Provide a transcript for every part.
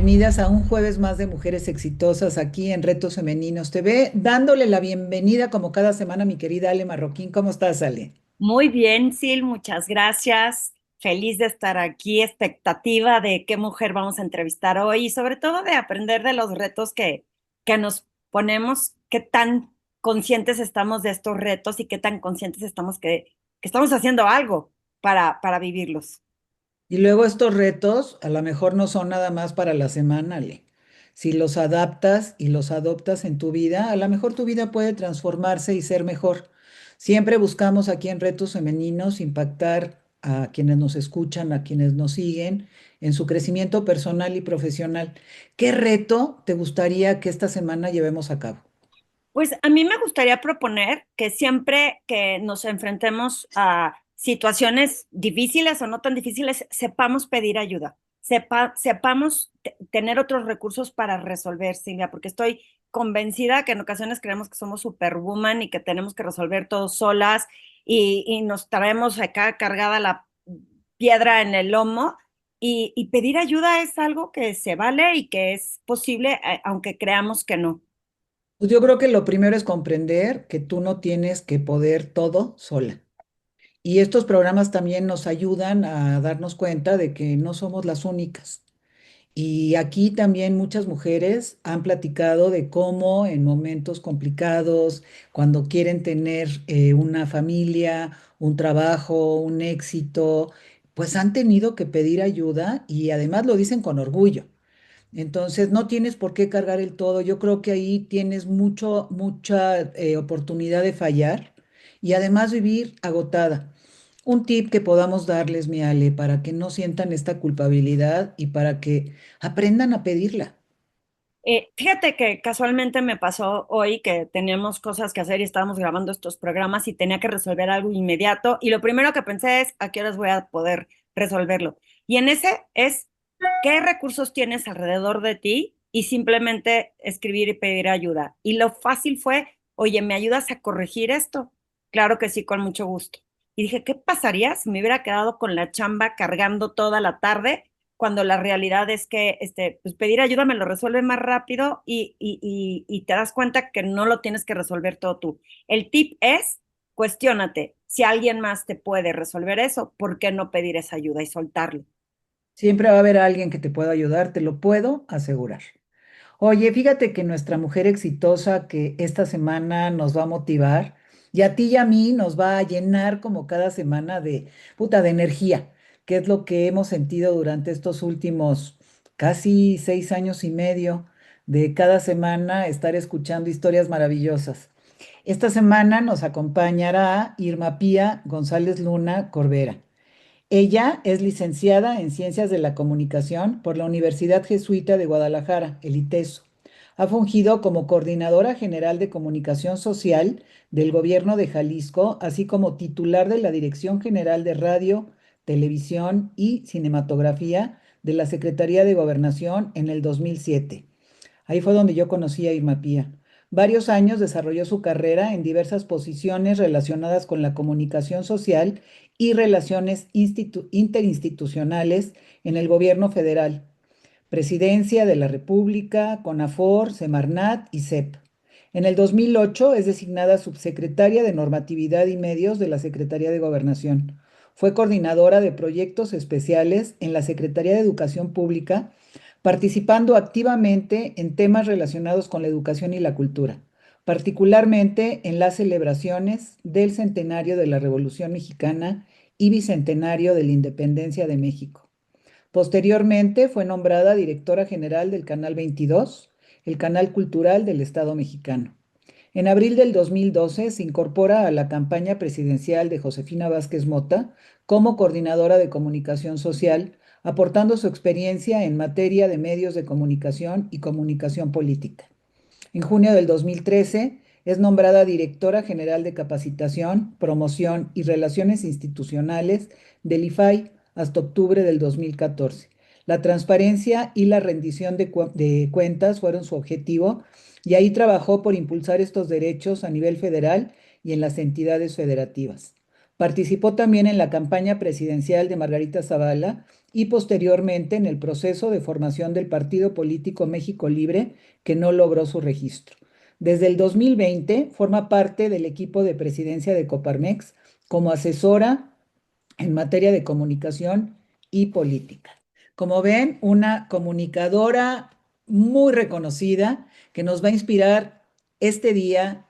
bienvenidas a un jueves más de Mujeres Exitosas aquí en Retos Femeninos TV, dándole la bienvenida como cada semana a mi querida Ale Marroquín. ¿Cómo estás, Ale? Muy bien, Sil, muchas gracias. Feliz de estar aquí, expectativa de qué mujer vamos a entrevistar hoy y sobre todo de aprender de los retos que nos ponemos, qué tan conscientes estamos de estos retos y qué tan conscientes estamos que estamos haciendo algo para vivirlos. Y luego estos retos a lo mejor no son nada más para la semana, Ale. Si los adaptas y los adoptas en tu vida, a lo mejor tu vida puede transformarse y ser mejor. Siempre buscamos aquí en Retos Femeninos impactar a quienes nos escuchan, a quienes nos siguen en su crecimiento personal y profesional. ¿Qué reto te gustaría que esta semana llevemos a cabo? Pues a mí me gustaría proponer que siempre que nos enfrentemos a situaciones difíciles o no tan difíciles, sepamos pedir ayuda, sepamos tener otros recursos para resolver, Silvia, porque estoy convencida que en ocasiones creemos que somos superwoman y que tenemos que resolver todo solas y nos traemos acá cargada la piedra en el lomo y pedir ayuda es algo que se vale y que es posible, aunque creamos que no. Pues yo creo que lo primero es comprender que tú no tienes que poder todo sola. Y estos programas también nos ayudan a darnos cuenta de que no somos las únicas. Y aquí también muchas mujeres han platicado de cómo en momentos complicados, cuando quieren tener una familia, un trabajo, un éxito, pues han tenido que pedir ayuda y además lo dicen con orgullo. Entonces, no tienes por qué cargar el todo. Yo creo que ahí tienes mucha oportunidad de fallar y además vivir agotada. Un tip que podamos darles, mi Ale, para que no sientan esta culpabilidad y para que aprendan a pedirla. Fíjate que casualmente me pasó hoy que teníamos cosas que hacer y estábamos grabando estos programas y tenía que resolver algo inmediato y lo primero que pensé es a qué horas voy a poder resolverlo. Y en ese es qué recursos tienes alrededor de ti y simplemente escribir y pedir ayuda. Y lo fácil fue, oye, ¿me ayudas a corregir esto? Claro que sí, con mucho gusto. Y dije, ¿qué pasaría si me hubiera quedado con la chamba cargando toda la tarde? Cuando la realidad es que pues pedir ayuda me lo resuelve más rápido y te das cuenta que no lo tienes que resolver todo tú. El tip es, cuestiónate, si alguien más te puede resolver eso, ¿por qué no pedir esa ayuda y soltarlo? Siempre va a haber alguien que te pueda ayudar, te lo puedo asegurar. Oye, fíjate que nuestra mujer exitosa que esta semana nos va a motivar y a ti y a mí nos va a llenar como cada semana de puta de energía, que es lo que hemos sentido durante estos últimos casi 6 años y medio de cada semana estar escuchando historias maravillosas. Esta semana nos acompañará Irma Pía González Luna Corbera. Ella es licenciada en Ciencias de la Comunicación por la Universidad Jesuita de Guadalajara, el ITESO. Ha fungido como coordinadora general de comunicación social del Gobierno de Jalisco, así como titular de la Dirección General de Radio, Televisión y Cinematografía de la Secretaría de Gobernación en el 2007. Ahí fue donde yo conocí a Irma Pía. Varios años desarrolló su carrera en diversas posiciones relacionadas con la comunicación social y relaciones interinstitucionales en el gobierno federal, Presidencia de la República, CONAFOR, Semarnat y CEP. En el 2008 es designada subsecretaria de Normatividad y Medios de la Secretaría de Gobernación. Fue coordinadora de proyectos especiales en la Secretaría de Educación Pública, participando activamente en temas relacionados con la educación y la cultura, particularmente en las celebraciones del centenario de la Revolución Mexicana y bicentenario de la Independencia de México. Posteriormente fue nombrada directora general del Canal 22, el canal cultural del Estado mexicano. En abril del 2012 se incorpora a la campaña presidencial de Josefina Vázquez Mota como coordinadora de comunicación social, aportando su experiencia en materia de medios de comunicación y comunicación política. En junio del 2013 es nombrada directora general de capacitación, promoción y relaciones institucionales del IFAI hasta octubre del 2014. La transparencia y la rendición de cuentas fueron su objetivo y ahí trabajó por impulsar estos derechos a nivel federal y en las entidades federativas. Participó también en la campaña presidencial de Margarita Zavala y posteriormente en el proceso de formación del partido político México Libre, que no logró su registro. Desde el 2020 forma parte del equipo de presidencia de Coparmex como asesora en materia de comunicación y política. Como ven, una comunicadora muy reconocida que nos va a inspirar este día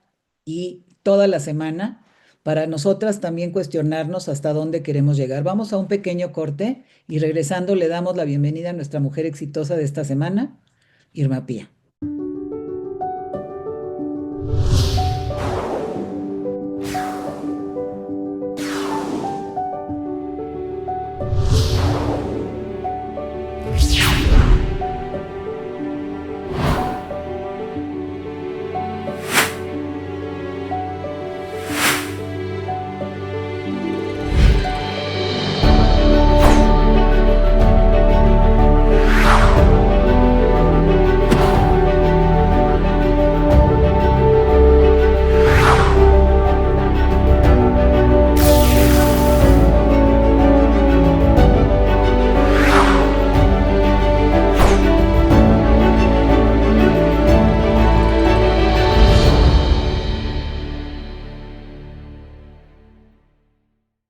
y toda la semana para nosotras también cuestionarnos hasta dónde queremos llegar. Vamos a un pequeño corte y regresando le damos la bienvenida a nuestra mujer exitosa de esta semana, Irma Pía.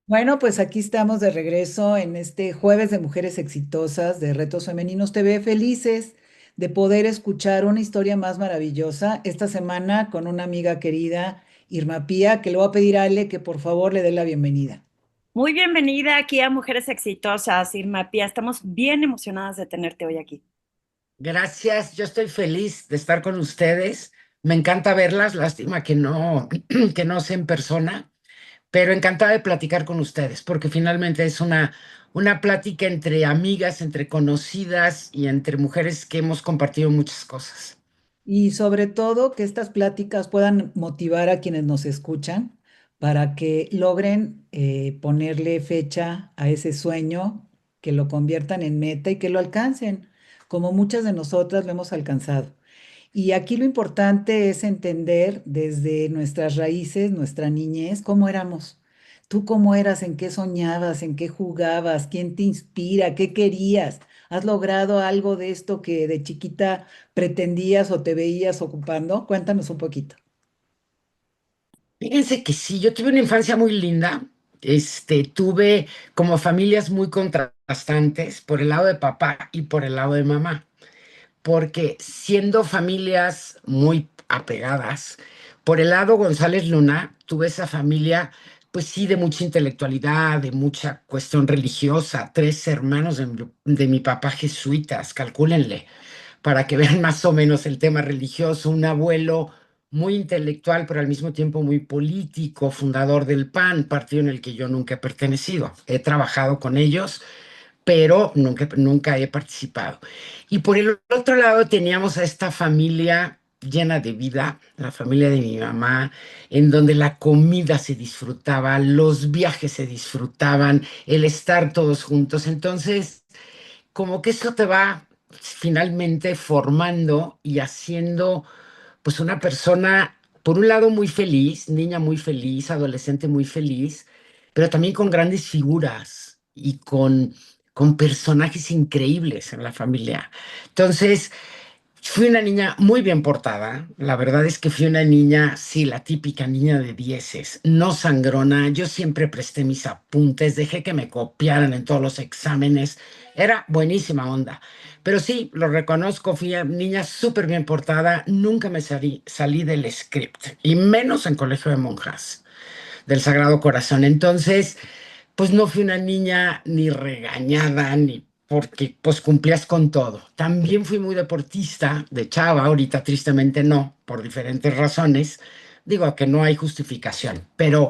Bueno, pues aquí estamos de regreso en este jueves de Mujeres Exitosas de Retos Femeninos TV, felices de poder escuchar una historia más maravillosa esta semana con una amiga querida, Irma Pía, que le voy a pedir a Ale que por favor le dé la bienvenida. Muy bienvenida aquí a Mujeres Exitosas, Irma Pía. Estamos bien emocionadas de tenerte hoy aquí. Gracias, yo estoy feliz de estar con ustedes. Me encanta verlas, lástima que no, que no sea en persona, pero encantada de platicar con ustedes, porque finalmente es una plática entre amigas, entre conocidas y entre mujeres que hemos compartido muchas cosas. Y sobre todo que estas pláticas puedan motivar a quienes nos escuchan para que logren ponerle fecha a ese sueño, que lo conviertan en meta y que lo alcancen, como muchas de nosotras lo hemos alcanzado. Y aquí lo importante es entender desde nuestras raíces, nuestra niñez, cómo éramos. Tú cómo eras, en qué soñabas, en qué jugabas, quién te inspira, qué querías. ¿Has logrado algo de esto que de chiquita pretendías o te veías ocupando? Cuéntanos un poquito. Fíjense que sí, yo tuve una infancia muy linda. Tuve como familias muy contrastantes por el lado de papá y por el lado de mamá, porque siendo familias muy apegadas, por el lado González Luna, tuve esa familia, pues sí, de mucha intelectualidad, de mucha cuestión religiosa, tres hermanos de mi papá jesuitas, calcúlenle, para que vean más o menos el tema religioso, un abuelo muy intelectual, pero al mismo tiempo muy político, fundador del PAN, partido en el que yo nunca he pertenecido. He trabajado con ellos pero nunca he participado. Y por el otro lado teníamos a esta familia llena de vida, la familia de mi mamá, en donde la comida se disfrutaba, los viajes se disfrutaban, el estar todos juntos. Entonces, como que eso te va finalmente formando y haciendo pues una persona, por un lado muy feliz, niña muy feliz, adolescente muy feliz, pero también con grandes figuras y con personajes increíbles en la familia. Entonces, fui una niña muy bien portada. La verdad es que fui una niña, sí, la típica niña de dieces, no sangrona. Yo siempre presté mis apuntes, dejé que me copiaran en todos los exámenes. Era buenísima onda. Pero sí, lo reconozco, fui una niña súper bien portada. Nunca me salí del script, y menos en colegio de monjas del Sagrado Corazón. Entonces, pues no fui una niña ni regañada, ni porque pues cumplías con todo. También fui muy deportista de chava, ahorita tristemente no, por diferentes razones. Digo que no hay justificación, pero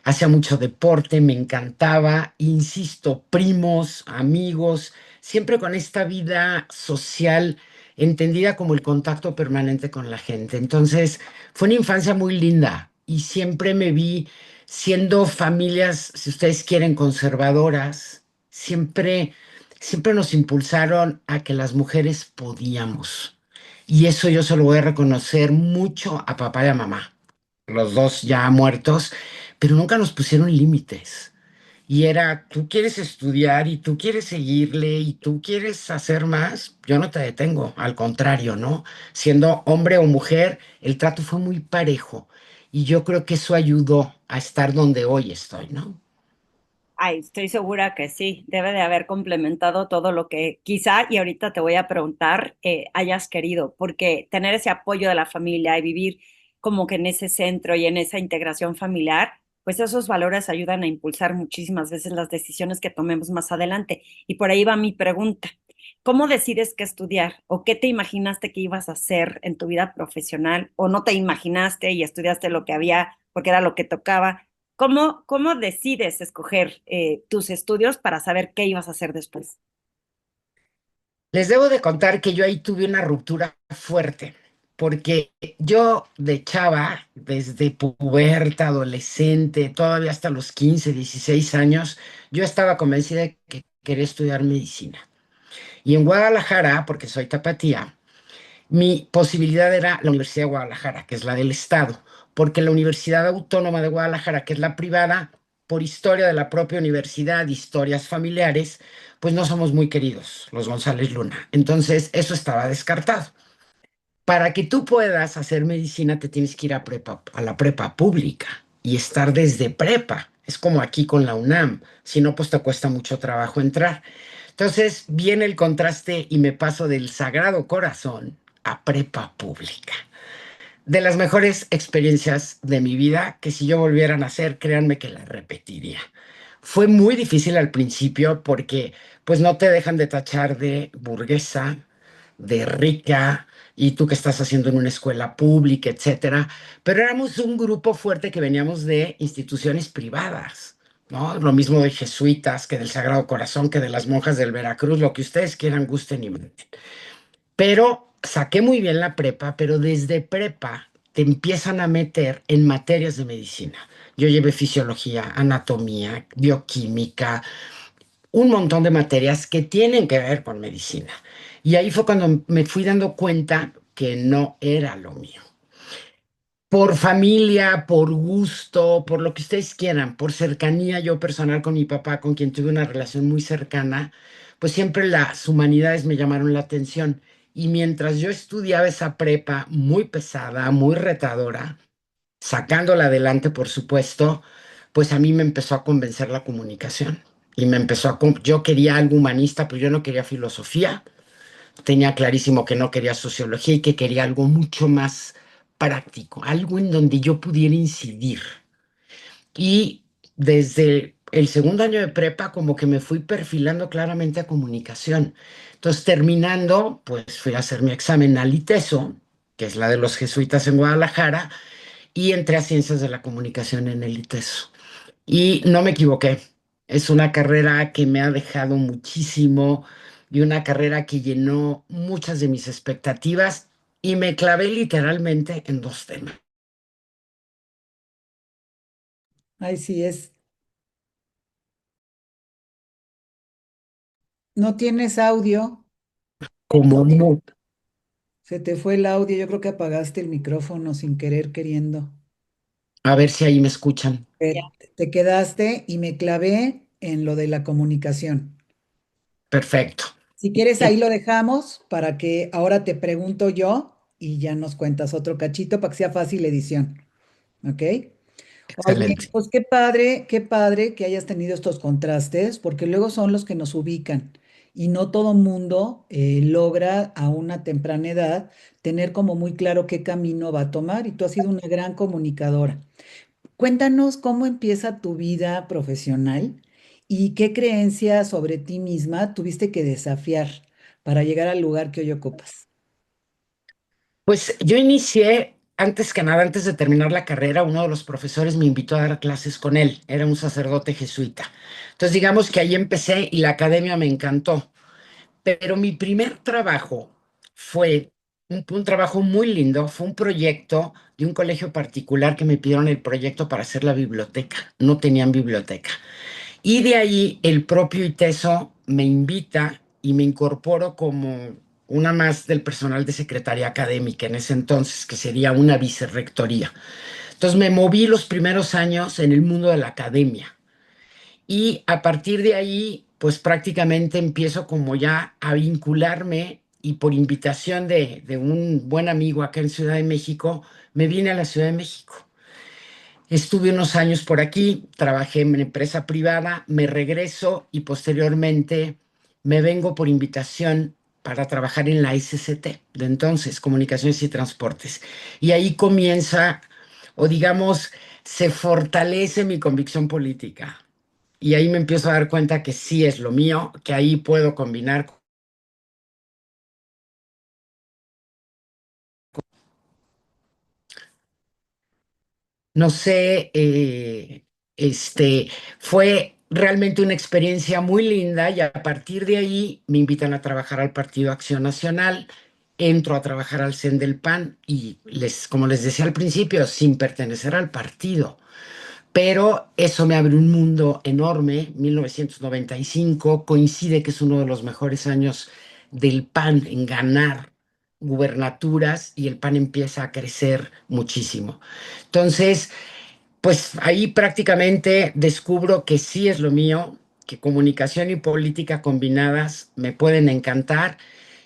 hacía mucho deporte, me encantaba, insisto, primos, amigos, siempre con esta vida social entendida como el contacto permanente con la gente. Entonces, fue una infancia muy linda y siempre me vi siendo familias, si ustedes quieren, conservadoras, siempre nos impulsaron a que las mujeres podíamos. Y eso yo se lo voy a reconocer mucho a papá y a mamá, los dos ya muertos, pero nunca nos pusieron límites. Y era, tú quieres estudiar y tú quieres seguirle y tú quieres hacer más, yo no te detengo, al contrario, ¿no? Siendo hombre o mujer, el trato fue muy parejo y yo creo que eso ayudó a estar donde hoy estoy, ¿no? Ay, estoy segura que sí, debe de haber complementado todo lo que quizá, y ahorita te voy a preguntar, hayas querido, porque tener ese apoyo de la familia y vivir como que en ese centro y en esa integración familiar, pues esos valores ayudan a impulsar muchísimas veces las decisiones que tomemos más adelante. Y por ahí va mi pregunta. ¿Cómo decides qué estudiar o qué te imaginaste que ibas a hacer en tu vida profesional o no te imaginaste y estudiaste lo que había porque era lo que tocaba? ¿Cómo decides escoger tus estudios para saber qué ibas a hacer después? Les debo de contar que yo ahí tuve una ruptura fuerte, porque yo de chava, desde puberta, adolescente, todavía hasta los 15, 16 años, yo estaba convencida de que quería estudiar medicina. Y en Guadalajara, porque soy tapatía, mi posibilidad era la Universidad de Guadalajara, que es la del Estado, porque la Universidad Autónoma de Guadalajara, que es la privada, por historia de la propia universidad, historias familiares, pues no somos muy queridos, los González Luna. Entonces, eso estaba descartado. Para que tú puedas hacer medicina, te tienes que ir a prepa, a la prepa pública y estar desde prepa. Es como aquí con la UNAM. Si no, pues te cuesta mucho trabajo entrar. Entonces viene el contraste y me paso del Sagrado Corazón a prepa pública. De las mejores experiencias de mi vida, que si yo volviera a nacer, créanme que la repetiría. Fue muy difícil al principio porque pues no te dejan de tachar de burguesa, de rica, y tú que estás haciendo en una escuela pública, etcétera. Pero éramos un grupo fuerte que veníamos de instituciones privadas, ¿no? Lo mismo de jesuitas, que del Sagrado Corazón, que de las monjas del Veracruz, lo que ustedes quieran, gusten y manden. Pero saqué muy bien la prepa, pero desde prepa te empiezan a meter en materias de medicina. Yo llevé fisiología, anatomía, bioquímica, un montón de materias que tienen que ver con medicina. Y ahí fue cuando me fui dando cuenta que no era lo mío. Por familia, por gusto, por lo que ustedes quieran, por cercanía yo personal con mi papá, con quien tuve una relación muy cercana, pues siempre las humanidades me llamaron la atención. Y mientras yo estudiaba esa prepa muy pesada, muy retadora, sacándola adelante, por supuesto, pues a mí me empezó a convencer la comunicación. Y me empezó yo quería algo humanista, pero yo no quería filosofía. Tenía clarísimo que no quería sociología y que quería algo mucho más práctico, algo en donde yo pudiera incidir. Y desde el segundo año de prepa, como que me fui perfilando claramente a comunicación. Entonces, terminando, pues fui a hacer mi examen al ITESO, que es la de los jesuitas en Guadalajara, y entré a Ciencias de la Comunicación en el ITESO. Y no me equivoqué. Es una carrera que me ha dejado muchísimo y una carrera que llenó muchas de mis expectativas y me clavé literalmente en dos temas. Ay, sí es. No tienes audio, Como se te fue el audio, yo creo que apagaste el micrófono sin querer queriendo. a ver si ahí me escuchan. Te quedaste y me clavé en lo de la comunicación. Perfecto. Si quieres, E- ahí lo dejamos para que ahora te pregunto yo y ya nos cuentas otro cachito para que sea fácil la edición. ¿Ok? Oye, Excelente. pues qué padre que hayas tenido estos contrastes, porque luego son los que nos ubican y no todo mundo logra a una temprana edad tener como muy claro qué camino va a tomar y tú has sido una gran comunicadora. Cuéntanos cómo empieza tu vida profesional y qué creencias sobre ti misma tuviste que desafiar para llegar al lugar que hoy ocupas. Pues yo inicié, antes que nada, antes de terminar la carrera, uno de los profesores me invitó a dar clases con él. Era un sacerdote jesuita. Entonces, digamos que ahí empecé y la academia me encantó. Pero mi primer trabajo fue un trabajo muy lindo, fue un proyecto de un colegio particular que me pidieron el proyecto para hacer la biblioteca. No tenían biblioteca. Y de ahí el propio ITESO me invita y me incorporo como una más del personal de secretaría académica en ese entonces, que sería una vicerrectoría. Entonces me moví los primeros años en el mundo de la academia y a partir de ahí, pues prácticamente empiezo como ya a vincularme y por invitación de un buen amigo acá en Ciudad de México, me vine a la Ciudad de México. Estuve unos años por aquí, trabajé en una empresa privada, me regreso y posteriormente me vengo por invitación para trabajar en la SCT, de entonces, Comunicaciones y Transportes. Y ahí comienza, o digamos, se fortalece mi convicción política. Y ahí me empiezo a dar cuenta que sí es lo mío, que ahí puedo combinar. No sé, fue realmente una experiencia muy linda y a partir de ahí me invitan a trabajar al Partido Acción Nacional, entro a trabajar al CEN del PAN y como les decía al principio, sin pertenecer al partido. Pero eso me abre un mundo enorme. 1995 coincide que es uno de los mejores años del PAN en ganar gubernaturas y el PAN empieza a crecer muchísimo. Entonces, pues ahí prácticamente descubro que sí es lo mío, que comunicación y política combinadas me pueden encantar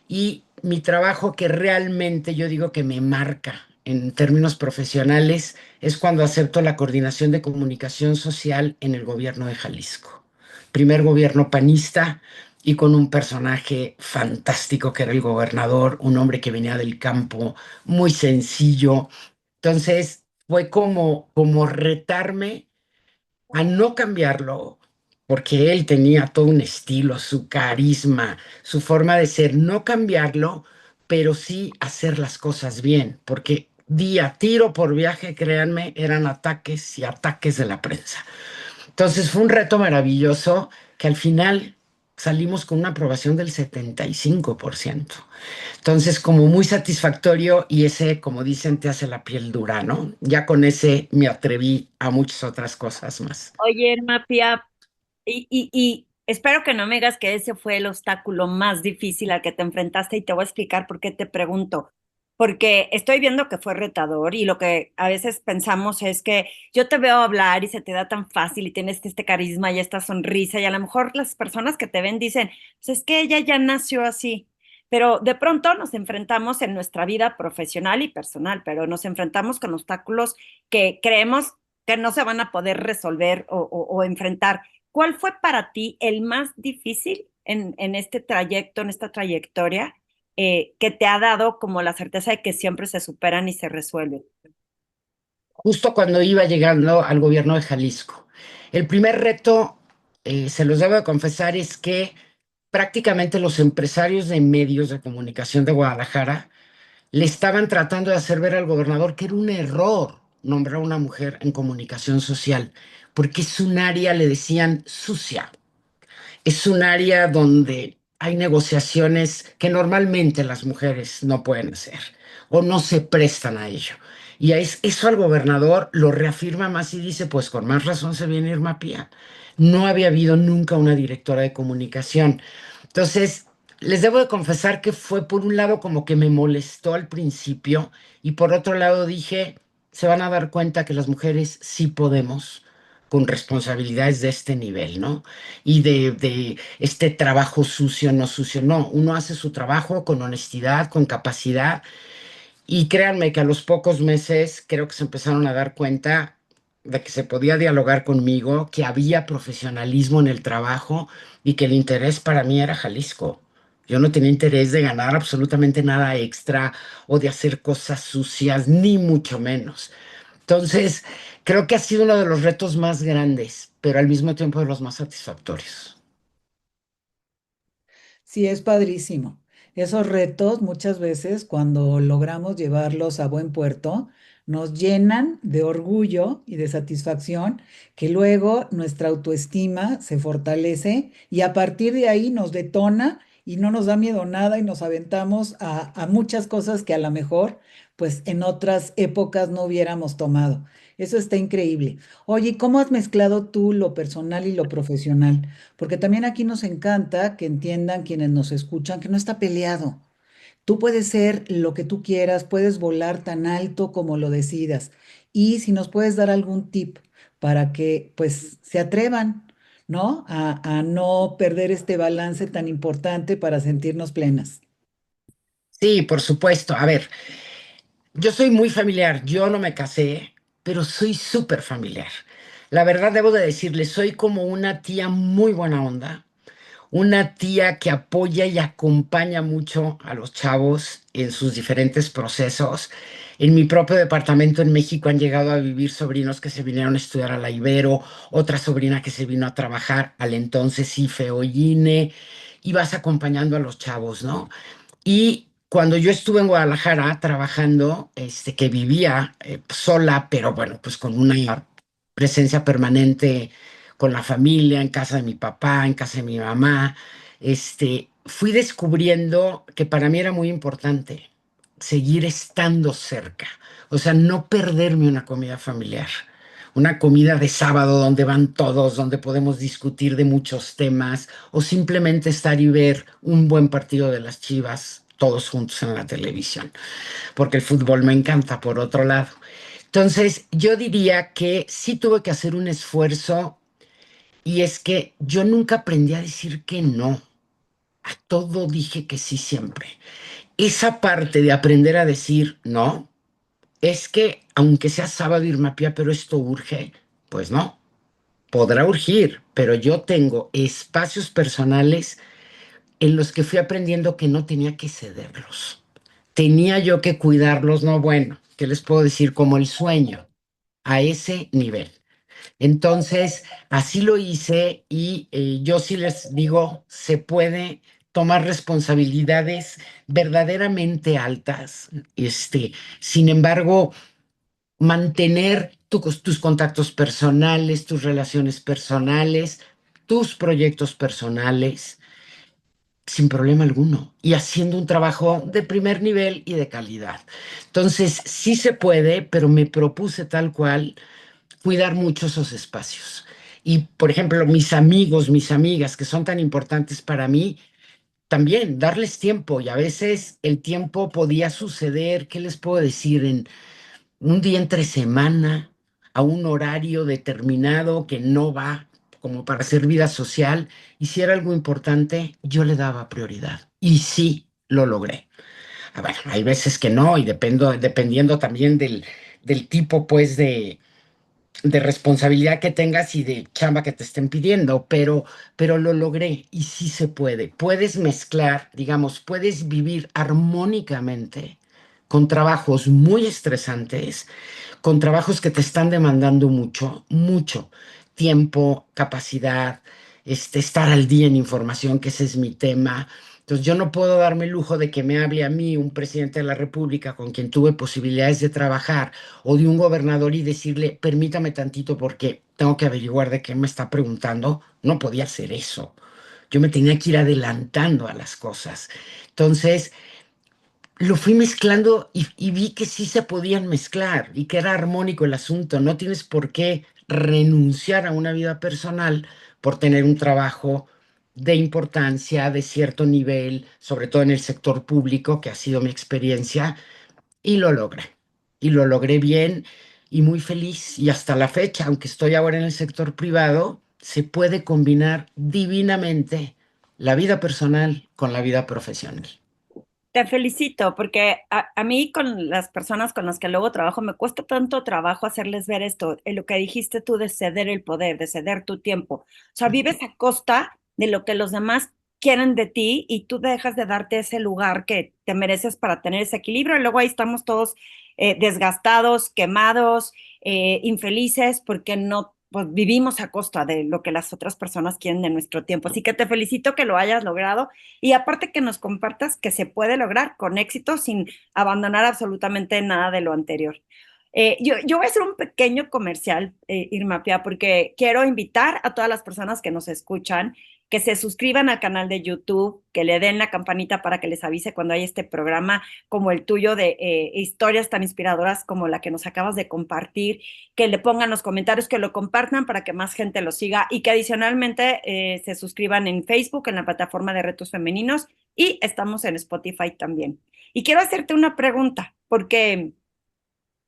y mi trabajo que realmente yo digo que me marca en términos profesionales es cuando acepto la coordinación de comunicación social en el gobierno de Jalisco. Primer gobierno panista y con un personaje fantástico que era el gobernador, un hombre que venía del campo, muy sencillo. Entonces fue como retarme a no cambiarlo, porque él tenía todo un estilo, su carisma, su forma de ser, no cambiarlo, pero sí hacer las cosas bien, porque día, tiro por viaje, créanme, eran ataques y ataques de la prensa. Entonces fue un reto maravilloso que al final salimos con una aprobación del 75%. Entonces, como muy satisfactorio y ese, como dicen, te hace la piel dura, ¿no? Ya con ese me atreví a muchas otras cosas más. Oye, Irma Pía, y espero que no me digas que ese fue el obstáculo más difícil al que te enfrentaste y te voy a explicar por qué te pregunto. Porque estoy viendo que fue retador y lo que a veces pensamos es que yo te veo hablar y se te da tan fácil y tienes este carisma y esta sonrisa y a lo mejor las personas que te ven dicen, pues es que ella ya nació así. Pero de pronto nos enfrentamos en nuestra vida profesional y personal, pero nos enfrentamos con obstáculos que creemos que no se van a poder resolver o enfrentar. ¿Cuál fue para ti el más difícil en este trayecto, en esta trayectoria, que te ha dado como la certeza de que siempre se superan y se resuelven? Justo cuando iba llegando al gobierno de Jalisco. El primer reto, se los debo de confesar, es que prácticamente los empresarios de medios de comunicación de Guadalajara le estaban tratando de hacer ver al gobernador que era un error nombrar a una mujer en comunicación social, porque es un área, le decían, sucia. Es un área donde hay negociaciones que normalmente las mujeres no pueden hacer o no se prestan a ello. Y eso al gobernador lo reafirma más y dice, pues con más razón se viene Irma Pía. No había habido nunca una directora de comunicación. Entonces, les debo de confesar que fue por un lado como que me molestó al principio y por otro lado dije, se van a dar cuenta que las mujeres sí podemos con responsabilidades de este nivel, ¿no? Y de este trabajo sucio, no sucio, no, uno hace su trabajo con honestidad, con capacidad y créanme que a los pocos meses creo que se empezaron a dar cuenta de que se podía dialogar conmigo, que había profesionalismo en el trabajo y que el interés para mí era Jalisco. Yo no tenía interés de ganar absolutamente nada extra o de hacer cosas sucias, ni mucho menos. Entonces, creo que ha sido uno de los retos más grandes, pero al mismo tiempo de los más satisfactorios. Sí, es padrísimo. Esos retos muchas veces cuando logramos llevarlos a buen puerto nos llenan de orgullo y de satisfacción que luego nuestra autoestima se fortalece y a partir de ahí nos detona y no nos da miedo nada y nos aventamos a muchas cosas que a lo mejor pues en otras épocas no hubiéramos tomado. Eso está increíble. Oye, ¿y ¿cómo has mezclado tú lo personal y lo profesional? Porque también aquí nos encanta que entiendan quienes nos escuchan que no está peleado. Tú puedes ser lo que tú quieras, puedes volar tan alto como lo decidas. Y si nos puedes dar algún tip para que pues se atrevan, ¿no? A no perder este balance tan importante para sentirnos plenas. Sí, por supuesto. A ver, yo soy muy familiar, yo no me casé, pero soy súper familiar. La verdad debo de decirle, soy como una tía muy buena onda, una tía que apoya y acompaña mucho a los chavos en sus diferentes procesos. En mi propio departamento en México han llegado a vivir sobrinos que se vinieron a estudiar a la Ibero, otra sobrina que se vino a trabajar al entonces IFE o INE, y vas acompañando a los chavos, ¿no? Y cuando yo estuve en Guadalajara trabajando, que vivía sola, pero bueno, pues con una presencia permanente con la familia, en casa de mi papá, en casa de mi mamá, fui descubriendo que para mí era muy importante seguir estando cerca, o sea, no perderme una comida familiar. Una comida de sábado donde van todos, donde podemos discutir de muchos temas o simplemente estar y ver un buen partido de las Chivas todos juntos en la televisión, porque el fútbol me encanta por otro lado. Entonces, yo diría que sí tuve que hacer un esfuerzo y es que yo nunca aprendí a decir que no. A todo dije que sí siempre. Esa parte de aprender a decir no, es que aunque sea sábado Irma Pía, pero esto urge, pues no, podrá urgir, pero yo tengo espacios personales en los que fui aprendiendo que no tenía que cederlos. Tenía yo que cuidarlos, no bueno, ¿qué les puedo decir? Como el sueño, a ese nivel. Entonces, así lo hice y yo sí les digo, se puede tomar responsabilidades verdaderamente altas. Sin embargo, mantener tus contactos personales, tus relaciones personales, tus proyectos personales, sin problema alguno, y haciendo un trabajo de primer nivel y de calidad. Entonces, sí se puede, pero me propuse tal cual cuidar mucho esos espacios. Y, por ejemplo, mis amigos, mis amigas, que son tan importantes para mí, también darles tiempo. Y a veces el tiempo podía suceder, ¿qué les puedo decir? En un día entre semana, a un horario determinado que no va como para hacer vida social, y si era algo importante, yo le daba prioridad. Y sí, lo logré. A ver, hay veces que no, y dependiendo también del tipo, pues, de responsabilidad que tengas y de chamba que te estén pidiendo, pero lo logré y sí se puede. Puedes mezclar, digamos, puedes vivir armónicamente con trabajos muy estresantes, con trabajos que te están demandando mucho, mucho tiempo, capacidad, estar al día en información, que ese es mi tema. Entonces, yo no puedo darme el lujo de que me hable a mí un presidente de la República con quien tuve posibilidades de trabajar o de un gobernador y decirle, permítame tantito porque tengo que averiguar de qué me está preguntando. No podía hacer eso. Yo me tenía que ir adelantando a las cosas. Entonces, lo fui mezclando y vi que sí se podían mezclar y que era armónico el asunto. No tienes por qué renunciar a una vida personal por tener un trabajo de importancia, de cierto nivel, sobre todo en el sector público, que ha sido mi experiencia, y lo logré. Y lo logré bien y muy feliz. Y hasta la fecha, aunque estoy ahora en el sector privado, se puede combinar divinamente la vida personal con la vida profesional. Te felicito, porque a mí con las personas con las que luego trabajo me cuesta tanto trabajo hacerles ver esto, en lo que dijiste tú de ceder el poder, de ceder tu tiempo. O sea, vives a costa de lo que los demás quieren de ti y tú dejas de darte ese lugar que te mereces para tener ese equilibrio. Y luego ahí estamos todos desgastados, quemados, infelices, porque no, pues vivimos a costa de lo que las otras personas quieren de nuestro tiempo. Así que te felicito que lo hayas logrado y aparte que nos compartas que se puede lograr con éxito sin abandonar absolutamente nada de lo anterior. Yo voy a hacer un pequeño comercial, Irma Pía, porque quiero invitar a todas las personas que nos escuchan que se suscriban al canal de YouTube, que le den la campanita para que les avise cuando hay este programa como el tuyo de historias tan inspiradoras como la que nos acabas de compartir, que le pongan los comentarios, que lo compartan para que más gente lo siga y que adicionalmente se suscriban en Facebook, en la plataforma de Retos Femeninos y estamos en Spotify también. Y quiero hacerte una pregunta, porque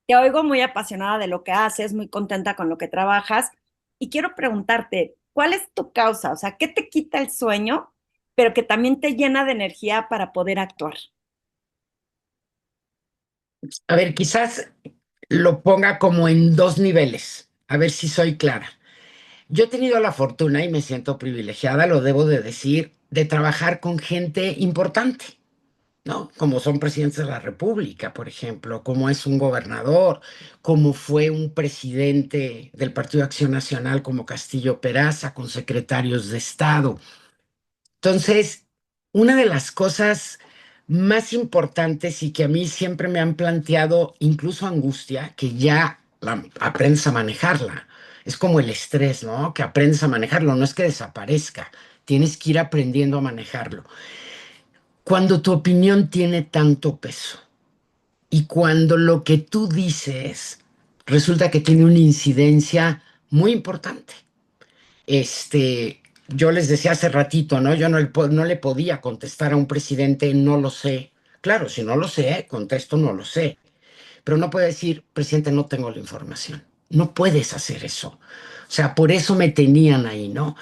te oigo muy apasionada de lo que haces, muy contenta con lo que trabajas, y quiero preguntarte, ¿cuál es tu causa? O sea, ¿qué te quita el sueño, pero que también te llena de energía para poder actuar? A ver, quizás lo ponga como en dos niveles, a ver si soy clara. Yo he tenido la fortuna y me siento privilegiada, lo debo de decir, de trabajar con gente importante, ¿no? Como son presidentes de la República, por ejemplo, como es un gobernador, como fue un presidente del Partido de Acción Nacional como Castillo Peraza, con secretarios de Estado. Entonces, una de las cosas más importantes y que a mí siempre me han planteado incluso angustia, que ya aprendes a manejarla. Es como el estrés, ¿no? Que aprendes a manejarlo, no es que desaparezca, tienes que ir aprendiendo a manejarlo. Cuando tu opinión tiene tanto peso y cuando lo que tú dices resulta que tiene una incidencia muy importante. Yo les decía hace ratito, ¿no? Yo no le podía contestar a un presidente, no lo sé. Claro, si no lo sé, contesto, no lo sé. Pero no puedo decir, presidente, no tengo la información. No puedes hacer eso. O sea, por eso me tenían ahí, ¿no?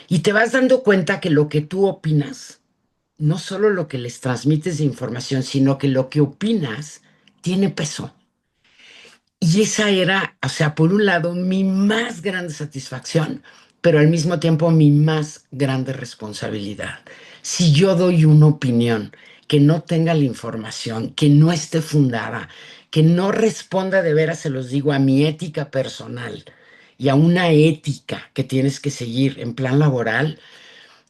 Y te vas dando cuenta que lo que tú opinas, no solo lo que les transmites de información, sino que lo que opinas tiene peso. Y esa era, o sea, por un lado, mi más grande satisfacción, pero al mismo tiempo mi más grande responsabilidad. Si yo doy una opinión que no tenga la información, que no esté fundada, que no responda de veras, se los digo, a mi ética personal y a una ética que tienes que seguir en plan laboral,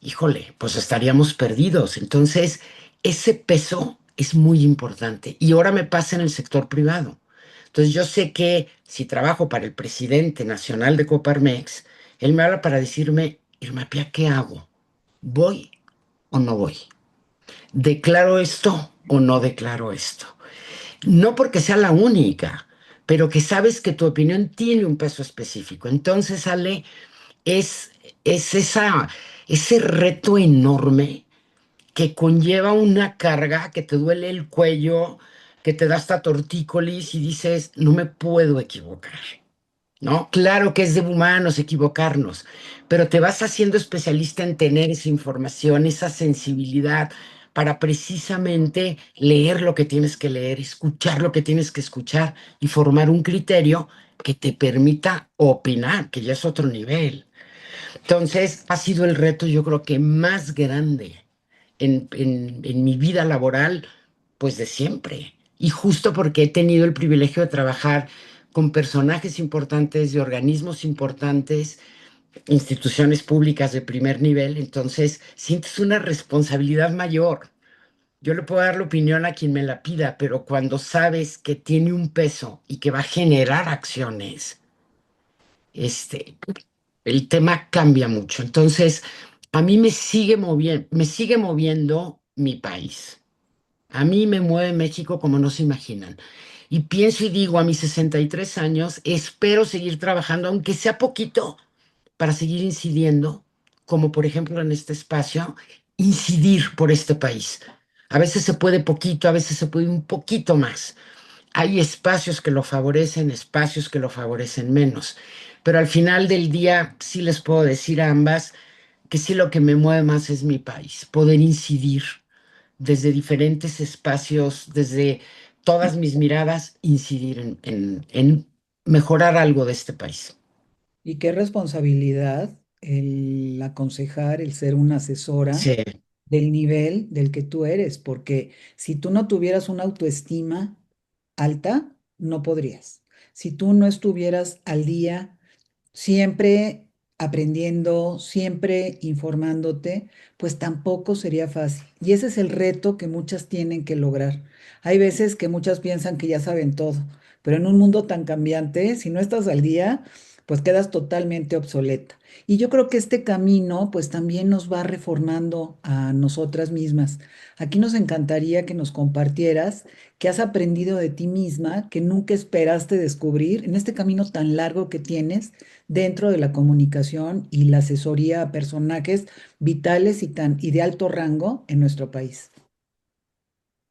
híjole, pues estaríamos perdidos. Entonces, ese peso es muy importante. Y ahora me pasa en el sector privado. Entonces, yo sé que si trabajo para el presidente nacional de Coparmex, él me habla para decirme, Irma Pía, ¿qué hago? ¿Voy o no voy? ¿Declaro esto o no declaro esto? No porque sea la única, pero que sabes que tu opinión tiene un peso específico. Entonces, Ale, es, es ese reto enorme que conlleva una carga que te duele el cuello, que te da hasta tortícolis y dices, no me puedo equivocar, ¿no? Claro que es de humanos equivocarnos, pero te vas haciendo especialista en tener esa información, esa sensibilidad para precisamente leer lo que tienes que leer, escuchar lo que tienes que escuchar y formar un criterio que te permita opinar, que ya es otro nivel. Entonces, ha sido el reto, yo creo que más grande en mi vida laboral, pues de siempre. Y justo porque he tenido el privilegio de trabajar con personajes importantes, de organismos importantes, instituciones públicas de primer nivel, entonces sientes una responsabilidad mayor. Yo le puedo dar la opinión a quien me la pida, pero cuando sabes que tiene un peso y que va a generar acciones, este, el tema cambia mucho. Entonces, a mí me sigue moviendo mi país. A mí me mueve México como no se imaginan. Y pienso y digo, a mis 63 años, espero seguir trabajando, aunque sea poquito, para seguir incidiendo, como por ejemplo en este espacio, incidir por este país. A veces se puede poquito, a veces se puede un poquito más. Hay espacios que lo favorecen, espacios que lo favorecen menos. Pero al final del día sí les puedo decir a ambas que sí lo que me mueve más es mi país, poder incidir desde diferentes espacios, desde todas mis miradas, incidir en mejorar algo de este país. Y qué responsabilidad el aconsejar, el ser una asesora Sí, del nivel del que tú eres, porque si tú no tuvieras una autoestima alta, no podrías. Si tú no estuvieras al día, siempre aprendiendo, siempre informándote, pues tampoco sería fácil. Y ese es el reto que muchas tienen que lograr. Hay veces que muchas piensan que ya saben todo, pero en un mundo tan cambiante, si no estás al día, pues quedas totalmente obsoleta. Y yo creo que este camino pues también nos va reformando a nosotras mismas. Aquí nos encantaría que nos compartieras qué has aprendido de ti misma, que nunca esperaste descubrir en este camino tan largo que tienes dentro de la comunicación y la asesoría a personajes vitales y de alto rango en nuestro país.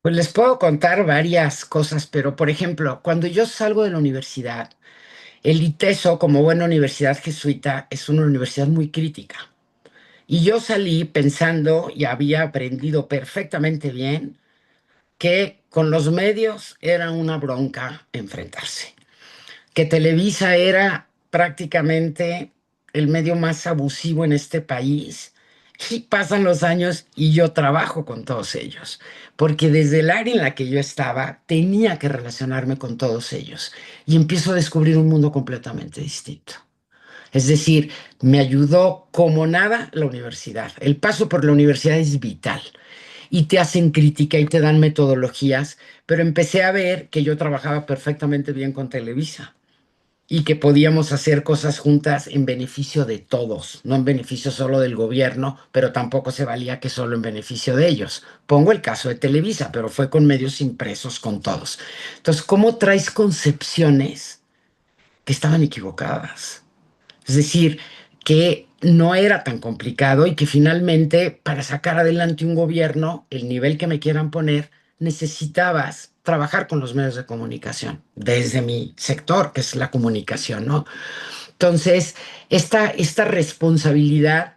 Pues les puedo contar varias cosas, pero por ejemplo, cuando yo salgo de la universidad, el ITESO, como buena universidad jesuita, es una universidad muy crítica. Y yo salí pensando y había aprendido perfectamente bien que con los medios era una bronca enfrentarse, que Televisa era prácticamente el medio más abusivo en este país. Y pasan los años y yo trabajo con todos ellos, porque desde el área en la que yo estaba tenía que relacionarme con todos ellos y empiezo a descubrir un mundo completamente distinto. Es decir, me ayudó como nada la universidad. El paso por la universidad es vital y te hacen crítica y te dan metodologías, pero empecé a ver que yo trabajaba perfectamente bien con Televisa y que podíamos hacer cosas juntas en beneficio de todos, no en beneficio solo del gobierno, pero tampoco se valía que solo en beneficio de ellos. Pongo el caso de Televisa, pero fue con medios impresos, con todos. Entonces, ¿cómo traes concepciones que estaban equivocadas? Es decir, que no era tan complicado y que finalmente para sacar adelante un gobierno, el nivel que me quieran poner, necesitabas trabajar con los medios de comunicación, desde mi sector, que es la comunicación, ¿no? Entonces, esta responsabilidad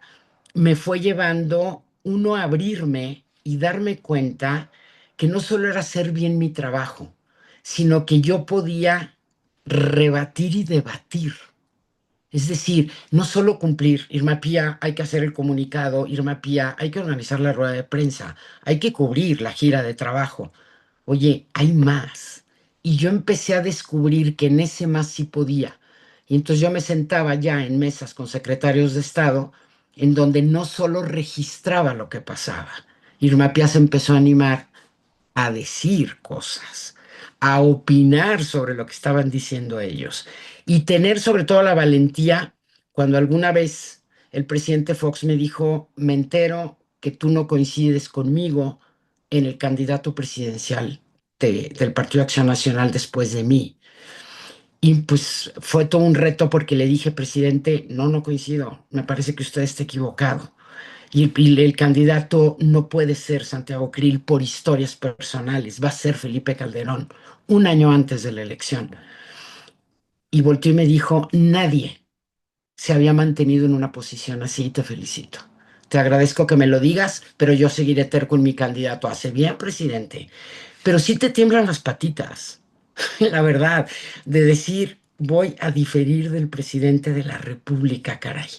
me fue llevando uno a abrirme y darme cuenta que no solo era hacer bien mi trabajo, sino que yo podía rebatir y debatir. Es decir, no solo cumplir, Irma Pía, hay que hacer el comunicado, Irma Pía, hay que organizar la rueda de prensa, hay que cubrir la gira de trabajo. Oye, hay más. Y yo empecé a descubrir que en ese más sí podía. Y entonces yo me sentaba ya en mesas con secretarios de Estado, en donde no solo registraba lo que pasaba. Irma Pía se empezó a animar a decir cosas, a opinar sobre lo que estaban diciendo ellos y tener sobre todo la valentía cuando alguna vez el presidente Fox me dijo, me entero que tú no coincides conmigo en el candidato presidencial del Partido Acción Nacional después de mí. Y pues fue todo un reto porque le dije, presidente, no coincido, me parece que usted está equivocado. Y el candidato no puede ser Santiago Krill por historias personales, va a ser Felipe Calderón, un año antes de la elección. Y volteó y me dijo, nadie se había mantenido en una posición así y te felicito. Te agradezco que me lo digas, pero yo seguiré terco en mi candidato. Hace bien, presidente. Pero sí te tiemblan las patitas, la verdad, de decir, voy a diferir del presidente de la República, caray,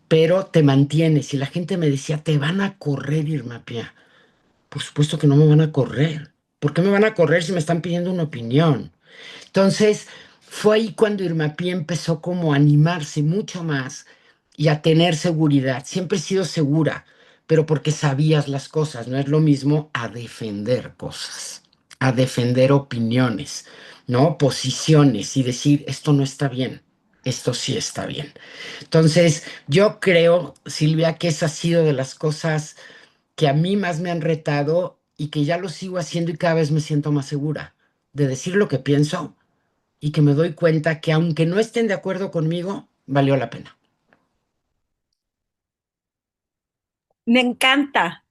pero te mantienes. Y la gente me decía, te van a correr, Irma Pía. Por supuesto que no me van a correr. ¿Por qué me van a correr si me están pidiendo una opinión? Entonces, fue ahí cuando Irma Pía empezó como a animarse mucho más y a tener seguridad. Siempre he sido segura, pero porque sabías las cosas. No es lo mismo a defender cosas, a defender opiniones, ¿no? Posiciones y decir, esto no está bien, esto sí está bien. Entonces, yo creo, Silvia, que esa ha sido de las cosas que a mí más me han retado y que ya lo sigo haciendo y cada vez me siento más segura de decir lo que pienso y que me doy cuenta que aunque no estén de acuerdo conmigo, valió la pena. Me encanta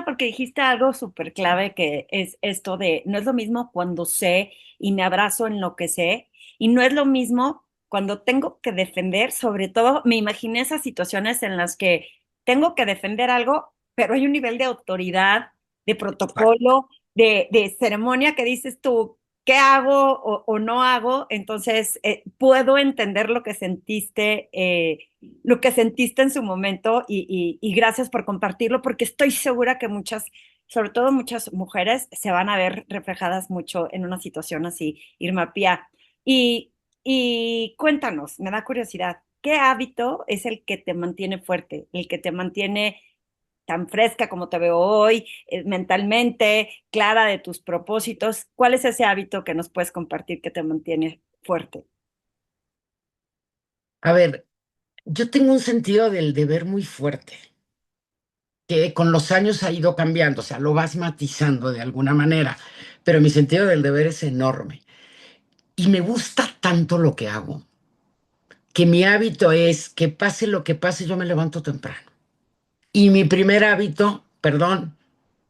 porque dijiste algo súper clave que es esto de, no es lo mismo cuando sé y me abrazo en lo que sé, y no es lo mismo cuando tengo que defender, sobre todo me imaginé esas situaciones en las que tengo que defender algo, pero hay un nivel de autoridad, de protocolo, de ceremonia que dices tú, ¿qué hago o no hago? Entonces, puedo entender lo que sentiste en su momento y gracias por compartirlo porque estoy segura que muchas, sobre todo muchas mujeres, se van a ver reflejadas mucho en una situación así, Irma Pía. Y, y cuéntanos, me da curiosidad, ¿qué hábito es el que te mantiene fuerte, el que te mantiene tan fresca como te veo hoy, mentalmente, clara de tus propósitos? ¿Cuál es ese hábito que nos puedes compartir que te mantiene fuerte? A ver, yo tengo un sentido del deber muy fuerte, que con los años ha ido cambiando, o sea, lo vas matizando de alguna manera, pero mi sentido del deber es enorme. Y me gusta tanto lo que hago, que mi hábito es que pase lo que pase, yo me levanto temprano. Y mi primer hábito, perdón,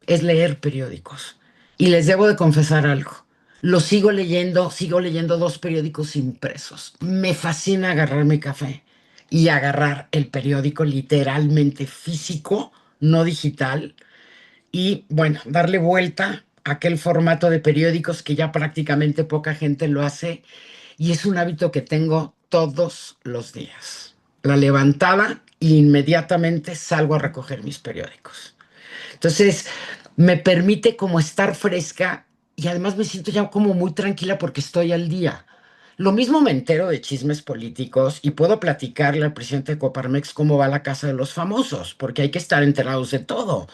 es leer periódicos. Y les debo de confesar algo. Lo sigo leyendo dos periódicos impresos. Me fascina agarrar mi café y agarrar el periódico literalmente físico, no digital, y bueno, darle vuelta a aquel formato de periódicos que ya prácticamente poca gente lo hace y es un hábito que tengo todos los días. La levantada e inmediatamente salgo a recoger mis periódicos. Entonces, me permite como estar fresca y además me siento ya como muy tranquila porque estoy al día. Lo mismo me entero de chismes políticos y puedo platicarle al presidente de Coparmex cómo va la casa de los famosos, porque hay que estar enterados de todo.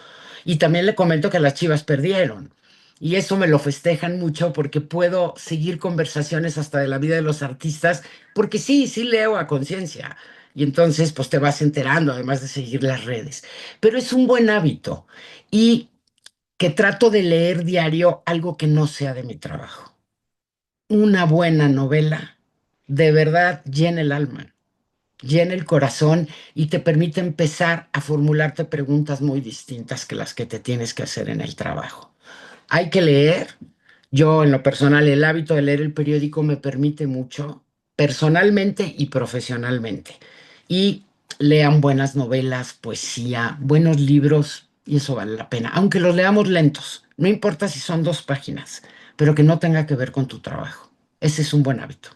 Y también le comento que las Chivas perdieron. Y eso me lo festejan mucho porque puedo seguir conversaciones hasta de la vida de los artistas, porque sí, sí leo a conciencia. Y entonces, pues te vas enterando, además de seguir las redes. Pero es un buen hábito y que trato de leer diario algo que no sea de mi trabajo. Una buena novela de verdad llena el alma, llena el corazón y te permite empezar a formularte preguntas muy distintas que las que te tienes que hacer en el trabajo. Hay que leer. Yo, en lo personal, el hábito de leer el periódico me permite mucho, personalmente y profesionalmente. Y lean buenas novelas, poesía, buenos libros, y eso vale la pena. Aunque los leamos lentos, no importa si son 2 páginas, pero que no tenga que ver con tu trabajo. Ese es un buen hábito.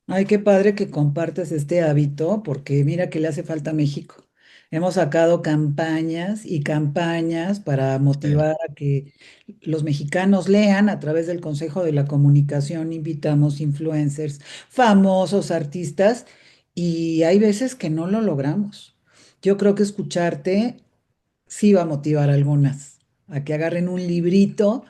Ay, qué padre que compartes este hábito, porque mira que le hace falta a México. Hemos sacado campañas y campañas para Sí. motivar a que los mexicanos lean a través del Consejo de la Comunicación. Invitamos influencers, famosos artistas, y hay veces que no lo logramos. Yo creo que escucharte sí va a motivar a algunas a que agarren un librito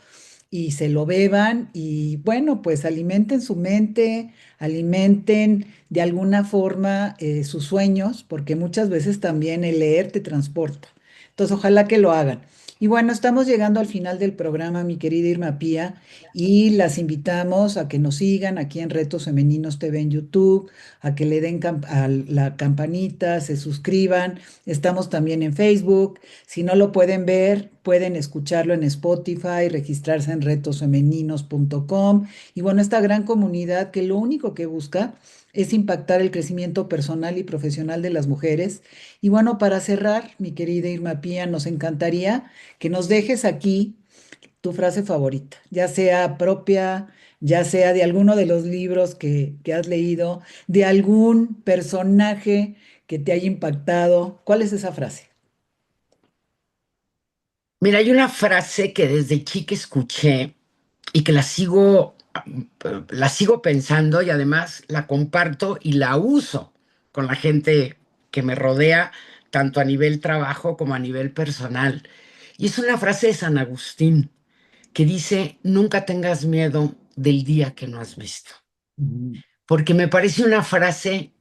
y se lo beban y bueno, pues alimenten su mente, alimenten de alguna forma sus sueños, porque muchas veces también el leer te transporta. Entonces, ojalá que lo hagan. Y bueno, estamos llegando al final del programa, mi querida Irma Pía, y las invitamos a que nos sigan aquí en Retos Femeninos TV en YouTube, a que le den a la campanita, se suscriban. Estamos también en Facebook. Si no lo pueden ver, pueden escucharlo en Spotify, registrarse en retosfemeninos.com. Y bueno, esta gran comunidad que lo único que busca es impactar el crecimiento personal y profesional de las mujeres. Y bueno, para cerrar, mi querida Irma Pía, nos encantaría que nos dejes aquí tu frase favorita, ya sea propia, ya sea de alguno de los libros que has leído, de algún personaje que te haya impactado. ¿Cuál es esa frase? Mira, hay una frase que desde chica escuché y que la sigo pensando y además la comparto y la uso con la gente que me rodea, tanto a nivel trabajo como a nivel personal. Y es una frase de San Agustín que dice, nunca tengas miedo del día que no has visto, Ujú. porque me parece una frase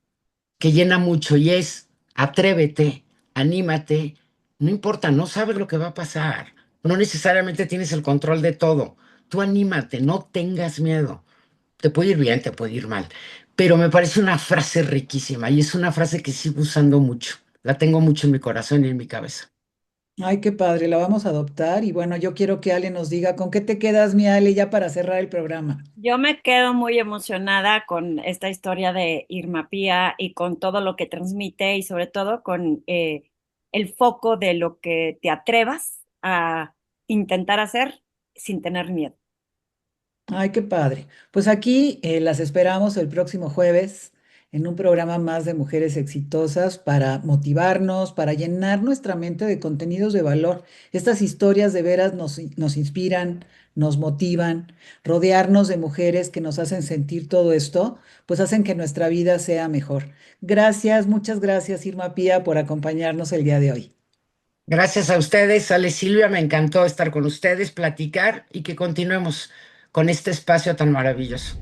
que llena mucho y es, atrévete, anímate, no importa, no sabes lo que va a pasar, no necesariamente tienes el control de todo, tú anímate, no tengas miedo, te puede ir bien, te puede ir mal, pero me parece una frase riquísima y es una frase que sigo usando mucho, la tengo mucho en mi corazón y en mi cabeza. Ay, qué padre, la vamos a adoptar. Y bueno, yo quiero que Ale nos diga con qué te quedas, mi Ale, ya para cerrar el programa. Yo me quedo muy emocionada con esta historia de Irma Pía y con todo lo que transmite y sobre todo con el foco de lo que te atrevas a intentar hacer sin tener miedo. Ay, qué padre. Pues aquí las esperamos el próximo jueves en un programa más de mujeres exitosas para motivarnos, para llenar nuestra mente de contenidos de valor. Estas historias de veras nos inspiran, nos motivan. Rodearnos de mujeres que nos hacen sentir todo esto, pues hacen que nuestra vida sea mejor. Gracias, muchas gracias, Irma Pía, por acompañarnos el día de hoy. Gracias a ustedes, Ale Silvia, me encantó estar con ustedes, platicar y que continuemos con este espacio tan maravilloso.